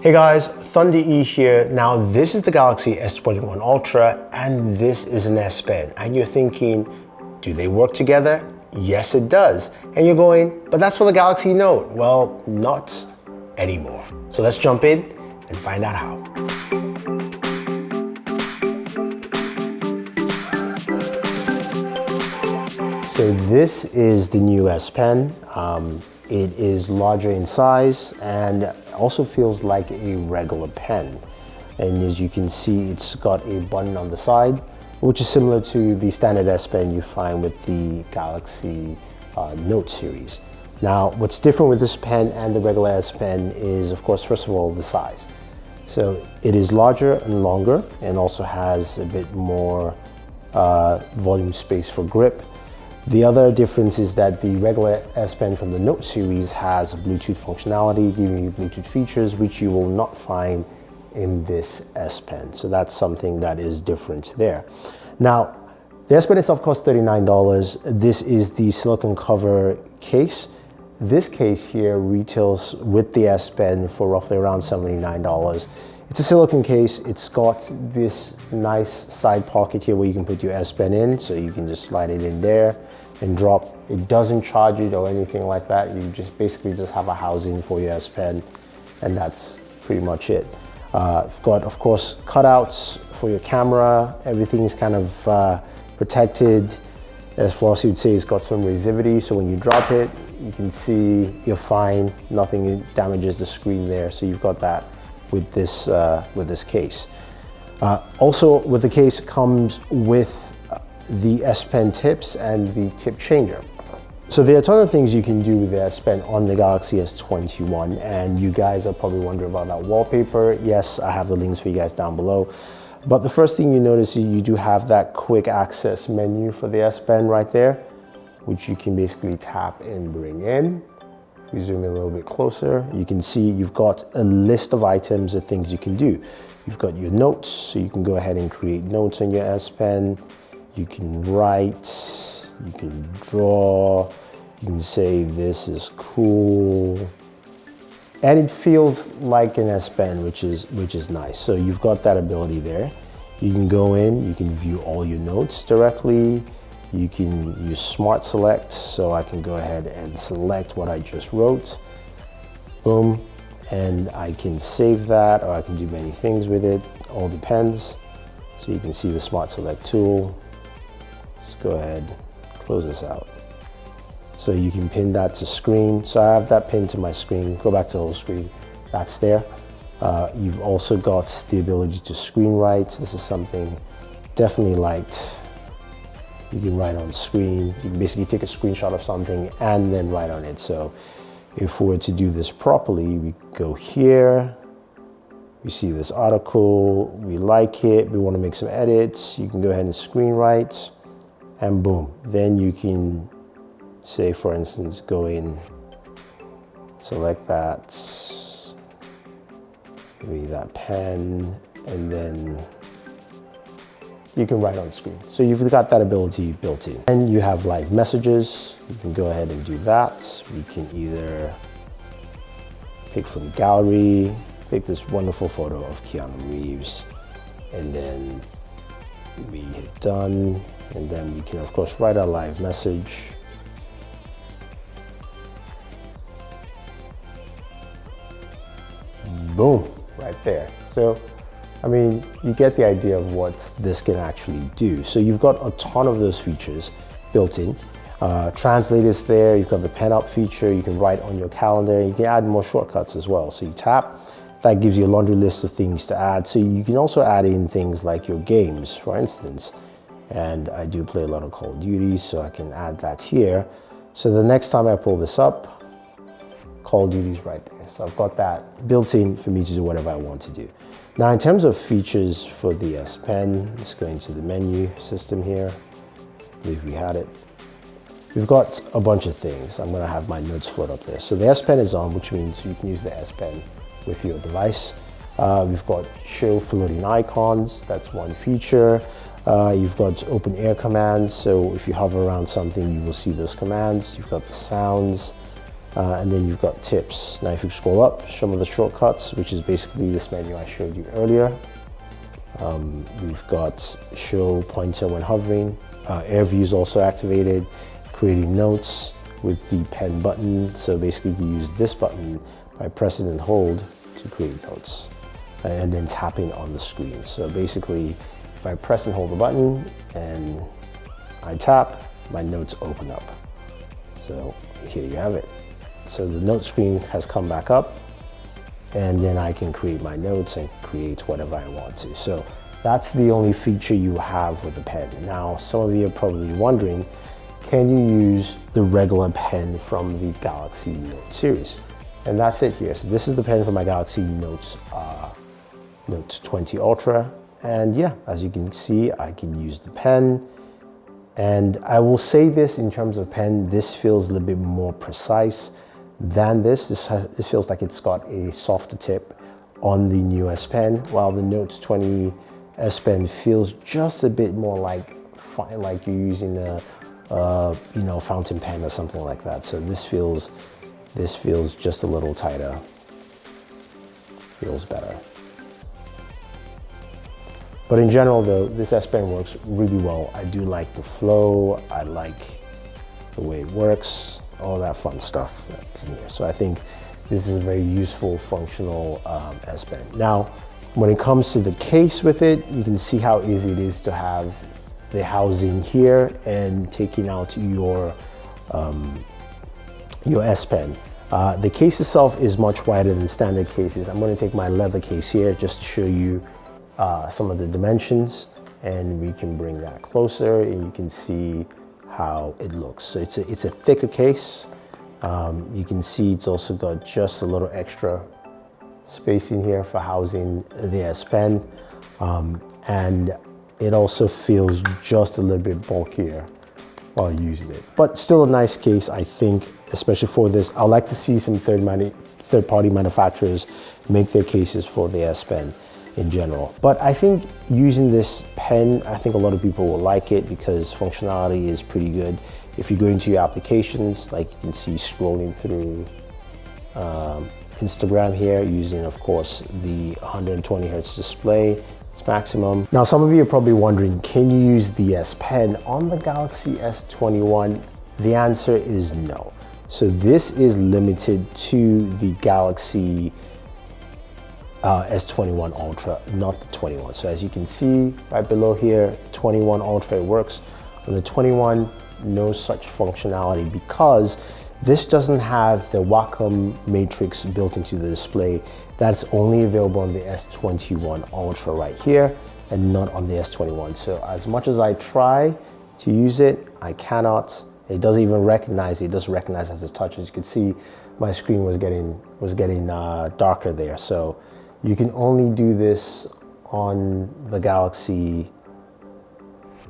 Hey guys, Thunder E here. Now this is the Galaxy S21 Ultra and this is an S Pen. And you're thinking, do they work together? Yes, it does. And you're going, but that's for the Galaxy Note. Well, not anymore. So let's jump in and find out how. So this is the new S Pen. It is larger in size and also feels like a regular pen. And as you can see, it's got a button on the side, which is similar to the standard S Pen you find with the Galaxy Note series. Now, what's different with this pen and the regular S Pen is, of course, first of all, the size. So it is larger and longer and also has a bit more volume space for grip. The other difference is that the regular S Pen from the Note series has Bluetooth functionality, giving you Bluetooth features, which you will not find in this S Pen. So that's something that is different there. Now, the S Pen itself costs $39. This is the silicone cover case. This case here retails with the S Pen for roughly around $79. It's a silicone case. It's got this nice side pocket here where you can put your S Pen in, so you can just slide it in there and drop. It doesn't charge it or anything like that. You just basically just have a housing for your S Pen, and that's pretty much it. It's got, of course, cutouts for your camera. Everything's kind of protected. As Flossie would say, it's got some resivity, so when you drop it, you can see you're fine. Nothing damages the screen there. So you've got that with this case. Also, with the case comes with the S Pen tips and the tip changer. So there are a ton of things you can do with the S Pen on the Galaxy S21, and you guys are probably wondering about that wallpaper. Yes, I have the links for you guys down below. But the first thing you notice is you do have that quick access menu for the S Pen right there, which you can basically tap and bring in. If we zoom in a little bit closer, you can see you've got a list of items of things you can do. You've got your notes, so you can go ahead and create notes on your S Pen. You can write, you can draw, you can say this is cool. And it feels like an S Pen, which is nice. So you've got that ability there. You can go in, you can view all your notes directly. You can use Smart Select, so I can go ahead and select what I just wrote. Boom, and I can save that, or I can do many things with it. All depends. So you can see the Smart Select tool. Let's go ahead, close this out. So you can pin that to screen. So I have that pinned to my screen. Go back to the whole screen. That's there. You've also got the ability to screen write. This is something definitely liked. You can write on screen. You can basically take a screenshot of something and then write on it. So if we were to do this properly, we go here. We see this article. We like it. We want to make some edits. You can go ahead and screen write. And boom, then you can say, for instance, go in, select that, maybe that pen, and then you can write on screen. So you've got that ability built in. And you have live messages. You can go ahead and do that. We can either pick from gallery, pick this wonderful photo of Keanu Reeves, and then we hit done. And then we can, of course, write our live message. Boom, right there. So, I mean, you get the idea of what this can actually do. So you've got a ton of those features built in. Translate is there. You've got the pen up feature. You can write on your calendar. You can add more shortcuts as well. So you tap, that gives you a laundry list of things to add. So you can also add in things like your games, for instance. And I do play a lot of Call of Duty, so I can add that here. So the next time I pull this up, Call of Duty's right there. So I've got that built in for me to do whatever I want to do. Now, in terms of features for the S Pen, let's go into the menu system here. I believe we had it. We've got a bunch of things. I'm gonna have my notes float up there. So the S Pen is on, which means you can use the S Pen with your device. We've got show floating icons. That's one feature. You've got open air commands, so if you hover around something, you will see those commands. You've got the sounds. And then you've got tips. Now if you scroll up, some of the shortcuts, which is basically this menu I showed you earlier. We've got show pointer when hovering. Air view is also activated. Creating notes with the pen button. So basically you use this button by pressing and hold to create notes. And then tapping on the screen. So basically, if I press and hold the button and I tap, my notes open up. So here you have it. So the note screen has come back up, and then I can create my notes and create whatever I want to. So that's the only feature you have with the pen. Now, some of you are probably wondering, can you use the regular pen from the Galaxy Note series? And that's it here. So this is the pen from my Galaxy Notes 20 Ultra. And yeah, as you can see, I can use the pen. And I will say this in terms of pen, this feels a little bit more precise than this. This feels like it's got a softer tip on the new S Pen, while the Note 20 S Pen feels just a bit more like you're using a fountain pen or something like that. So this feels just a little tighter. Feels better. But in general though, this S Pen works really well. I do like the flow, I like the way it works, all that fun stuff in here. So I think this is a very useful, functional S Pen. Now, when it comes to the case with it, you can see how easy it is to have the housing here and taking out your S Pen. The case itself is much wider than standard cases. I'm going to take my leather case here just to show you some of the dimensions, and we can bring that closer and you can see how it looks. So it's a thicker case. You can see it's also got just a little extra space in here for housing the S Pen, and it also feels just a little bit bulkier while using it, but still a nice case, I think, especially for this. I'd like to see some third-party manufacturers make their cases for the S Pen in general. But I think using this pen, I think a lot of people will like it because functionality is pretty good. If you go into your applications, like you can see scrolling through Instagram here, using of course the 120 Hertz display, it's maximum. Now some of you are probably wondering, can you use the S Pen on the Galaxy S21? The answer is no. So this is limited to the Galaxy S21 Ultra, not the 21. So as you can see right below here, the 21 Ultra, it works. On the 21, no such functionality because this doesn't have the Wacom matrix built into the display. That's only available on the S21 Ultra right here and not on the S21. So as much as I try to use it, I cannot. It doesn't even recognize it. It doesn't recognize as a touch. As you can see, my screen was getting darker there. So you can only do this on the Galaxy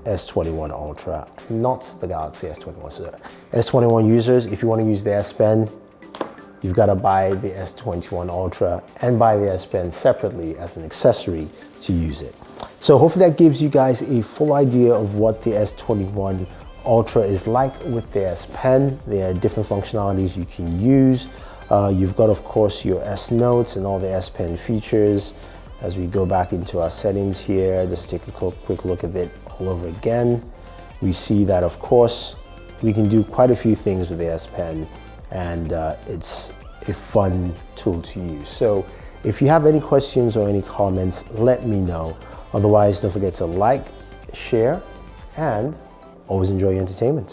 S21 Ultra, not the Galaxy S21. So S21 users, if you want to use the S Pen, you've got to buy the S21 Ultra and buy the S Pen separately as an accessory to use it. So hopefully that gives you guys a full idea of what the S21 Ultra is like with the S Pen. There are different functionalities you can use. You've got, of course, your S Notes and all the S Pen features. As we go back into our settings here, just take a quick look at it all over again. We see that, of course, we can do quite a few things with the S Pen, and it's a fun tool to use. So if you have any questions or any comments, let me know. Otherwise, don't forget to like, share, and always enjoy your entertainment.